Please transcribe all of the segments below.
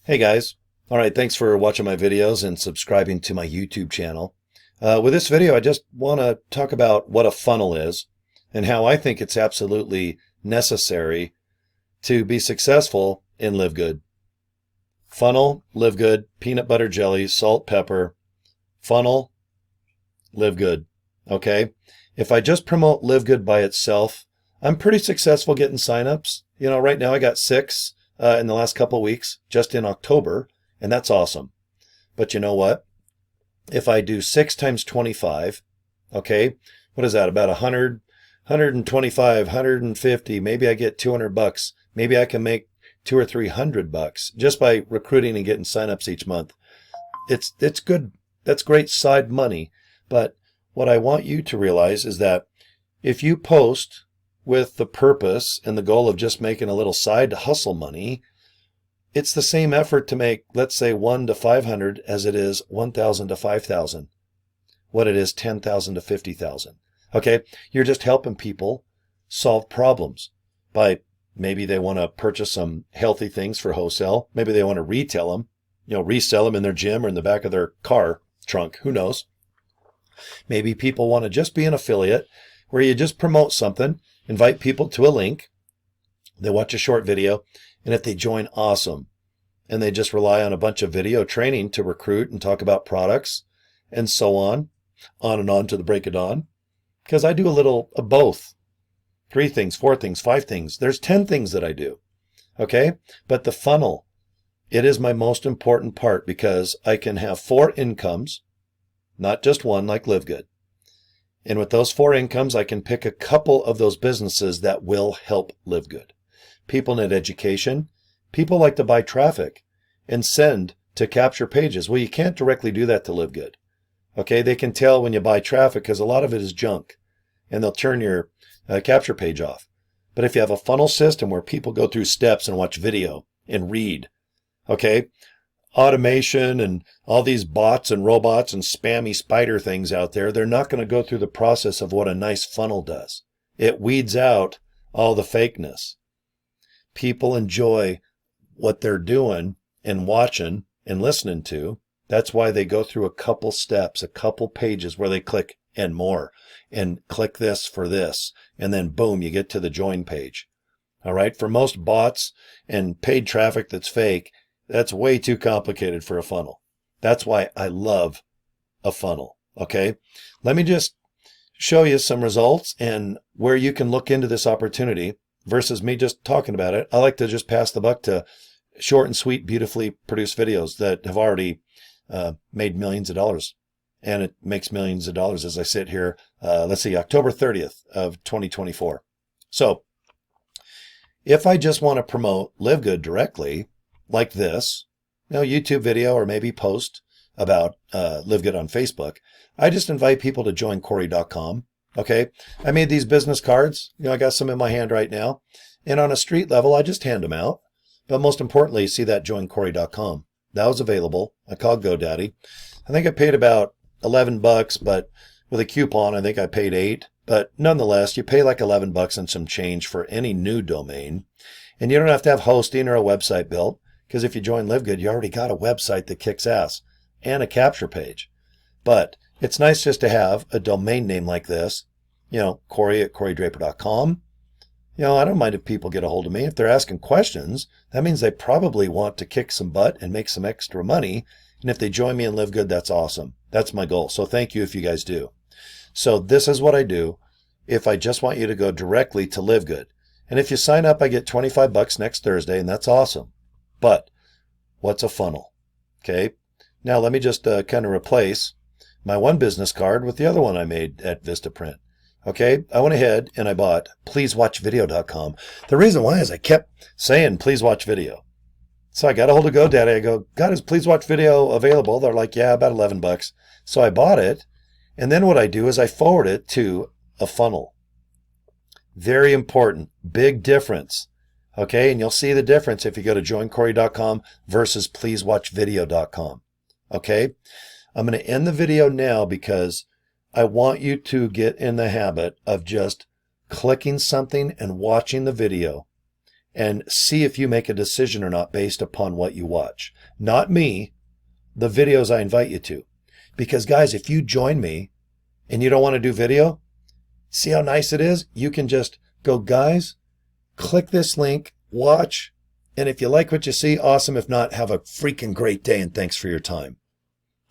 Hey guys. All right, thanks for watching my videos and subscribing to my YouTube channel. With this video, I just want to talk about what a funnel is and how I think it's absolutely necessary to be successful in Live Good. Funnel, Live Good, peanut butter jelly, salt, pepper, funnel, Live Good. Okay? If I just promote Live Good by itself, I'm pretty successful getting signups. You know, right now I got 6 in the last couple of weeks, just in October, and that's awesome. But you know what? If I do 6 times 25, okay, what is that? About 100, 125, 150, maybe I get $200. Maybe I can make $200 or $300 just by recruiting and getting signups each month. It's good. That's great side money. But what I want you to realize is that if you post with the purpose and the goal of just making a little side hustle money, it's the same effort to make, let's say, 1 to 500 as it is 1,000 to 5,000. What it is 10,000 to 50,000. Okay, you're just helping people solve problems by maybe they want to purchase some healthy things for wholesale. Maybe they want to retail them, resell them in their gym or in the back of their car trunk. Who knows? Maybe people want to just be an affiliate where you just promote something, invite people to a link, they watch a short video, and if they join, awesome. And they just rely on a bunch of video training to recruit and talk about products and so on and on to the break of dawn. Because I do a little of both. 3 things, 4 things, 5 things. There's 10 things that I do. Okay? But the funnel, it is my most important part because I can have 4 incomes, not just one like Live Good. And with those 4 incomes, I can pick a couple of those businesses that will help Live Good. People need education. People like to buy traffic and send to capture pages. Well, you can't directly do that to Live Good. Okay, they can tell when you buy traffic because a lot of it is junk and they'll turn your capture page off. But if you have a funnel system where people go through steps and watch video and read, okay, automation and all these bots and robots and spammy spider things out there, they're not going to go through the process of what a nice funnel does. It weeds out all the fakeness. People enjoy what they're doing and watching and listening to. That's why they go through a couple steps, a couple pages where they click and more and click this for this. And then boom, you get to the join page. All right. For most bots and paid traffic that's fake, that's way too complicated for a funnel. That's why I love a funnel. Okay. Let me just show you some results and where you can look into this opportunity versus me just talking about it. I like to just pass the buck to short and sweet, beautifully produced videos that have already made millions of dollars. And it makes millions of dollars as I sit here, let's see, October 30th of 2024. So if I just want to promote Live Good directly, like this, YouTube video or maybe post about Live Good on Facebook, I just invite people to joincory.com. Okay, I made these business cards. I got some in my hand right now. And on a street level, I just hand them out. But most importantly, see that joincory.com. That was available. I called GoDaddy. I think I paid about $11, but with a coupon, I think I paid $8. But nonetheless, you pay like $11 and some change for any new domain. And you don't have to have hosting or a website built. Because if you join Live Good, you already got a website that kicks ass and a capture page. But it's nice just to have a domain name like this, Cory at CoryDraper.com. I don't mind if people get a hold of me. If they're asking questions, that means they probably want to kick some butt and make some extra money. And if they join me in Live Good, that's awesome. That's my goal. So thank you if you guys do. So this is what I do if I just want you to go directly to Live Good. And if you sign up, I get $25 next Thursday, and that's awesome. But what's a funnel? Okay. Now let me just kind of replace my one business card with the other one I made at Vistaprint. Okay. I went ahead and I bought pleasewatchvideo.com. The reason why is I kept saying, please watch video. So I got a hold of GoDaddy. I go, God, is Please Watch Video available? They're like, yeah, about $11. So I bought it. And then what I do is I forward it to a funnel. Very important. Big difference. Okay, and you'll see the difference if you go to joincory.com versus pleasewatchvideo.com. Okay, I'm going to end the video now because I want you to get in the habit of just clicking something and watching the video and see if you make a decision or not based upon what you watch. Not me, the videos I invite you to. Because guys, if you join me and you don't want to do video, see how nice it is? You can just go, guys, click this link, watch, and if you like what you see, awesome. If not, have a freaking great day and thanks for your time.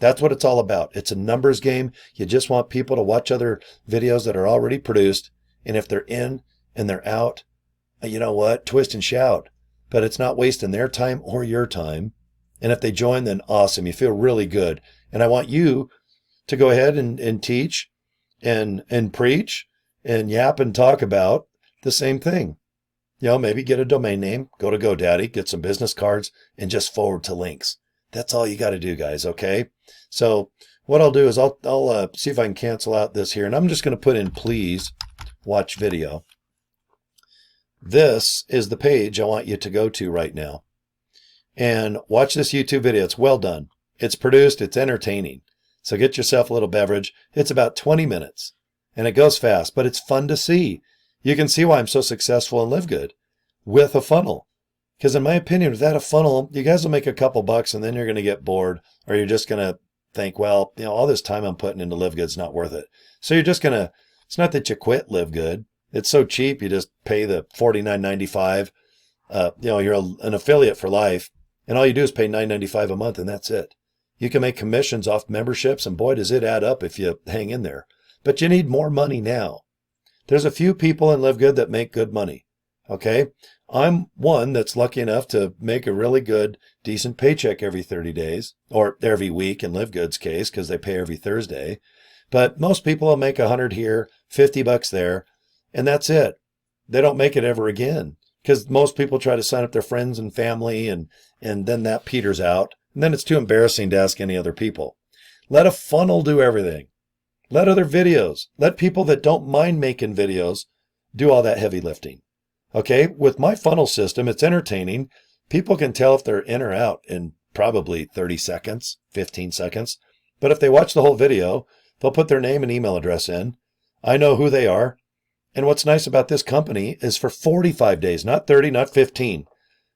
That's what it's all about. It's a numbers game. You just want people to watch other videos that are already produced, and if they're in and they're out, you know what? Twist and shout. But it's not wasting their time or your time. And if they join, then awesome. You feel really good. And I want you to go ahead and teach and preach and yap and talk about the same thing. You know, maybe get a domain name, go to GoDaddy, get some business cards, and just forward to links. That's all you got to do, guys, okay? So what I'll do is I'll see if I can cancel out this here. And I'm just going to put in, please watch video. This is the page I want you to go to right now. And watch this YouTube video. It's well done. It's produced. It's entertaining. So get yourself a little beverage. It's about 20 minutes. And it goes fast, but it's fun to see. You can see why I'm so successful and live good with a funnel. Because in my opinion, without a funnel, you guys will make a couple bucks and then you're going to get bored, or you're just going to think, well, you know, all this time I'm putting into Live Good's not worth it. So you're just going to, it's not that you quit Live Good. It's so cheap. You just pay the $49.95. You know, you're an affiliate for life, and all you do is pay $9.95 a month, and that's it. You can make commissions off memberships, and boy, does it add up if you hang in there. But you need more money now. There's a few people in Live Good that make good money. Okay? I'm one that's lucky enough to make a really good, decent paycheck every 30 days, or every week in Live Good's case, because they pay every Thursday. But most people will make $100 here, $50 there, and that's it. They don't make it ever again, because most people try to sign up their friends and family, and then that peters out. And then it's too embarrassing to ask any other people. Let a funnel do everything. Let other videos, let people that don't mind making videos do all that heavy lifting. Okay, with my funnel system, it's entertaining. People can tell if they're in or out in probably 30 seconds, 15 seconds. But if they watch the whole video, they'll put their name and email address in. I know who they are. And what's nice about this company is for 45 days, not 30, not 15.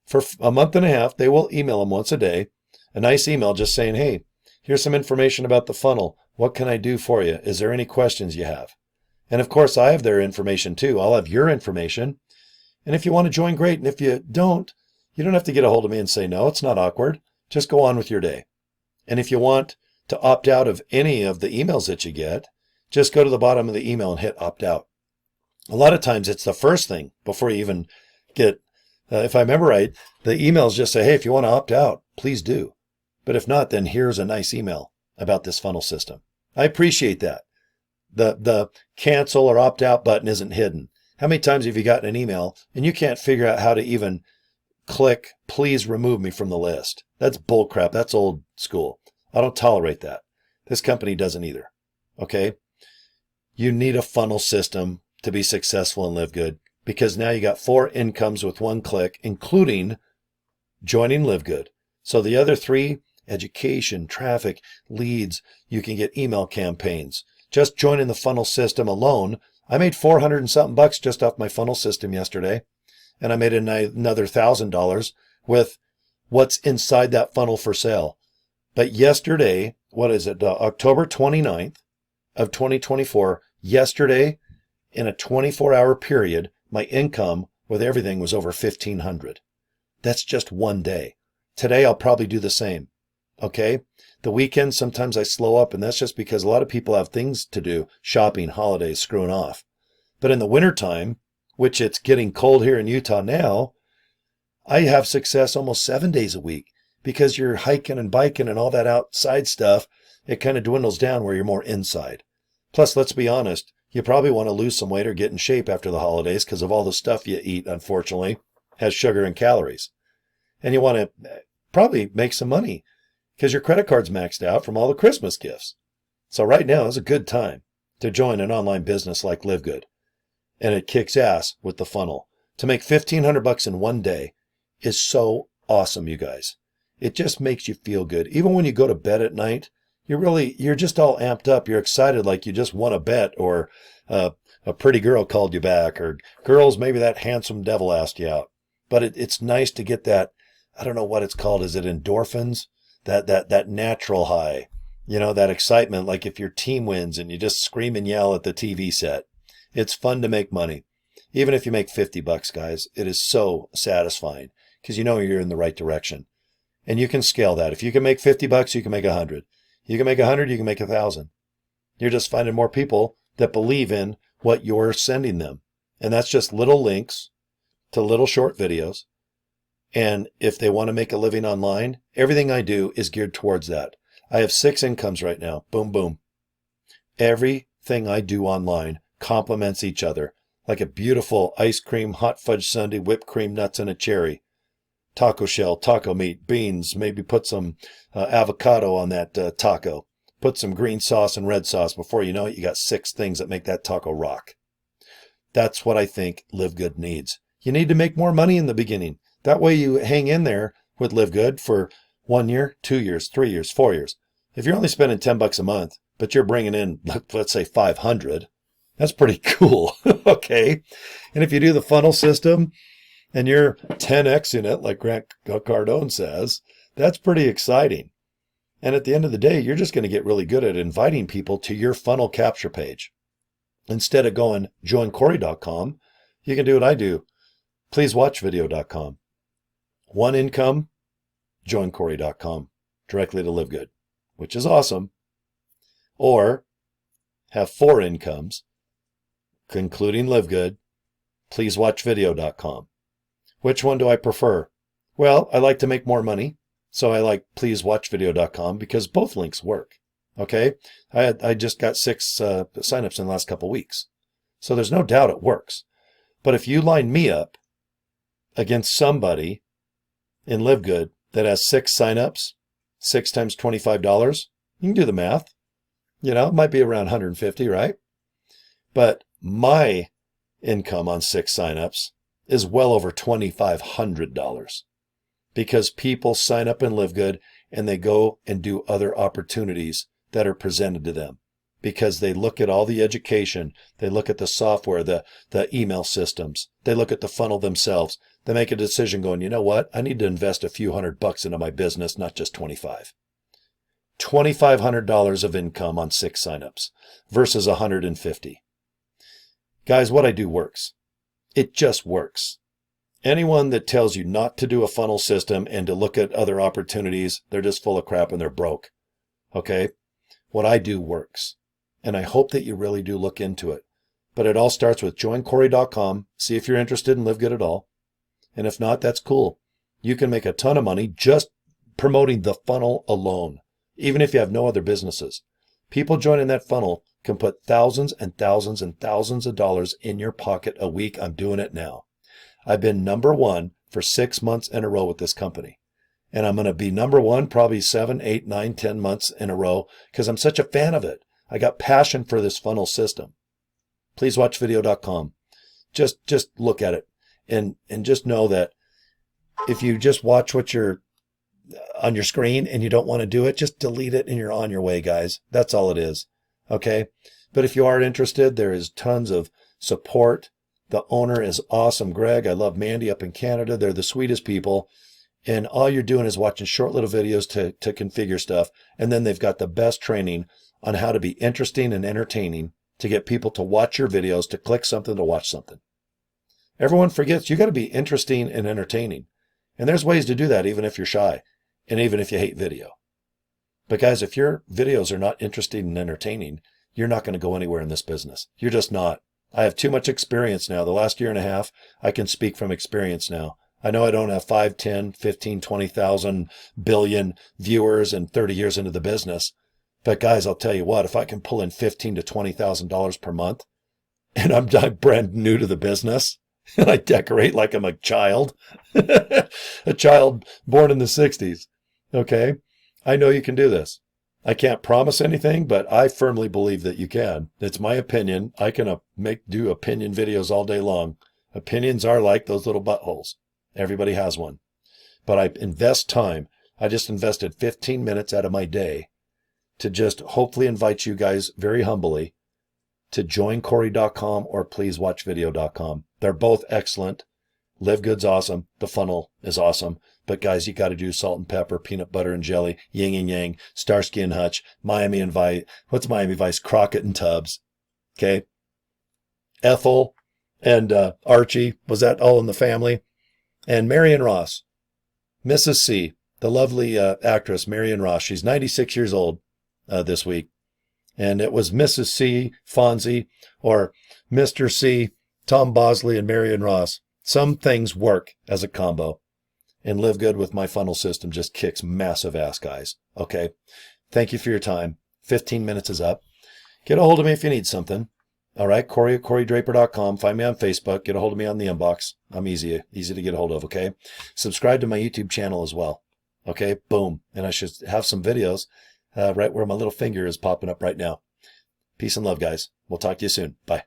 For a month and a half, they will email them once a day, a nice email just saying, hey, here's some information about the funnel. What can I do for you? Is there any questions you have? And of course, I have their information too. I'll have your information. And if you want to join, great. And if you don't have to get a hold of me and say, no, it's not awkward. Just go on with your day. And if you want to opt out of any of the emails that you get, just go to the bottom of the email and hit opt out. A lot of times it's the first thing before you even get, if I remember right, the emails just say, hey, if you want to opt out, please do. But if not, then here's a nice email about this funnel system. I appreciate that. The cancel or opt out button isn't hidden. How many times have you gotten an email and you can't figure out how to even click, please remove me from the list? That's bullcrap. That's old school. I don't tolerate that. This company doesn't either. Okay? You need a funnel system to be successful and live good, because now you got 4 incomes with one click, including joining Live Good. So the other 3, education, traffic, leads, you can get email campaigns. Just joining the funnel system alone, I made $400 and something bucks just off my funnel system yesterday. And I made another $1,000 with what's inside that funnel for sale. But yesterday, what is it, October 29th of 2024, yesterday, in a 24-hour period, my income with everything was over $1,500. That's just one day. Today, I'll probably do the same. Okay? The weekend, sometimes I slow up, and that's just because a lot of people have things to do, shopping, holidays, screwing off. But in the wintertime, which it's getting cold here in Utah now, I have success almost 7 days a week, because you're hiking and biking and all that outside stuff. It kind of dwindles down where you're more inside. Plus, let's be honest, you probably want to lose some weight or get in shape after the holidays because of all the stuff you eat, unfortunately, has sugar and calories. And you want to probably make some money because your credit card's maxed out from all the Christmas gifts. So right now is a good time to join an online business like Live Good. And it kicks ass with the funnel. To make $1,500 in one day is so awesome, you guys. It just makes you feel good. Even when you go to bed at night, you're just all amped up. You're excited like you just won a bet, or a pretty girl called you back, or girls, maybe that handsome devil asked you out. but it's nice to get that, I don't know what it's called. Is it endorphins? That natural high, that excitement. Like if your team wins and you just scream and yell at the TV set. It's fun to make money. Even if you make $50, guys, it is so satisfying because you're in the right direction. And you can scale that. If you can make $50, you can make 100. You can make 100, you can make 1,000. You're just finding more people that believe in what you're sending them. And that's just little links to little short videos. And if they want to make a living online, everything I do is geared towards that. I have 6 incomes right now. Boom, boom. Everything I do online complements each other. Like a beautiful ice cream, hot fudge sundae, whipped cream, nuts, and a cherry. Taco shell, taco meat, beans, maybe put some avocado on that taco. Put some green sauce and red sauce. Before you know it, you got 6 things that make that taco rock. That's what I think Live Good needs. You need to make more money in the beginning. That way you hang in there with Live Good for 1 year, 2 years, 3 years, 4 years. If you're only spending $10 a month, but you're bringing in, let's say 500, that's pretty cool. Okay. And if you do the funnel system and you're 10xing it, like Grant Cardone says, that's pretty exciting. And at the end of the day, you're just going to get really good at inviting people to your funnel capture page. Instead of going joincory.com, you can do what I do. Pleasewatchvideo.com. 1 income, joincory.com, directly to Live Good, which is awesome. Or have 4 incomes, including Live Good, pleasewatchvideo.com. Which one do I prefer? Well, I like to make more money, so I like pleasewatchvideo.com because both links work. Okay? I just got 6 signups in the last couple weeks. So there's no doubt it works. But if you line me up against somebody in Live Good that has 6 signups, 6 times $25, you can do the math. It might be around 150, right? But my income on 6 signups is well over $2,500 because people sign up in Live Good and they go and do other opportunities that are presented to them because they look at all the education, they look at the software, the email systems, they look at the funnel themselves. They make a decision going, you know what? I need to invest a few $100 into my business, not just 25. $2,500 of income on 6 signups versus 150. Guys, what I do works. It just works. Anyone that tells you not to do a funnel system and to look at other opportunities, they're just full of crap and they're broke. Okay? What I do works. And I hope that you really do look into it. But it all starts with joincory.com. See if you're interested in Live Good at all. And if not, that's cool. You can make a ton of money just promoting the funnel alone, even if you have no other businesses. People joining that funnel can put thousands and thousands and thousands of dollars in your pocket a week. I'm doing it now. I've been number 1 for 6 months in a row with this company. And I'm going to be number 1 probably 7, 8, 9, 10 months in a row because I'm such a fan of it. I got passion for this funnel system. Pleasewatchvideo.com. Just look at it and just know that if you just watch what you're on your screen and you don't want to do it, just delete it and you're on your way, guys. That's all it is. Okay. But if you are interested, there is tons of support. The owner is awesome, Greg. I love Mandy up in Canada. They're the sweetest people. And all you're doing is watching short little videos to configure stuff. And then they've got the best training on how to be interesting and entertaining to get people to watch your videos, to click something, to watch something. Everyone forgets you got to be interesting and entertaining. And there's ways to do that even if you're shy and even if you hate video. But guys, if your videos are not interesting and entertaining, you're not going to go anywhere in this business. You're just not. I have too much experience now. The last year and a half, I can speak from experience now. I know I don't have 5, 10, 15, 20,000 billion viewers and 30 years into the business. But guys, I'll tell you what, if I can pull in $15,000 to $20,000 per month and I'm brand new to the business and I decorate like I'm a child, a child born in the 60s. Okay. I know you can do this. I can't promise anything, but I firmly believe that you can. It's my opinion. I can do opinion videos all day long. Opinions are like those little buttholes. Everybody has one. But I invest time. I just invested 15 minutes out of my day to just hopefully invite you guys very humbly to joincory.com or pleasewatchvideo.com. They're both excellent. Live Good's awesome. The funnel is awesome. But guys, you got to do salt and pepper, peanut butter and jelly, yin and yang, Starsky and Hutch, Miami and Vice. What's Miami Vice? Crockett and Tubbs. Okay. Ethel and Archie. Was that All in the Family? And Marion Ross. Mrs. C, the lovely actress, Marion Ross. She's 96 years old this week. And it was Mrs. C, Fonzie, or Mr. C, Tom Bosley and Marion Ross. Some things work as a combo. And Live Good with my funnel system just kicks massive ass, guys. Okay. Thank you for your time. 15 minutes is up. Get a hold of me if you need something. All right. Cory at CoryDraper.com. Find me on Facebook. Get a hold of me on the inbox. I'm easy to get a hold of. Okay. Subscribe to my YouTube channel as well. Okay. Boom. And I should have some videos right where my little finger is popping up right now. Peace and love, guys. We'll talk to you soon. Bye.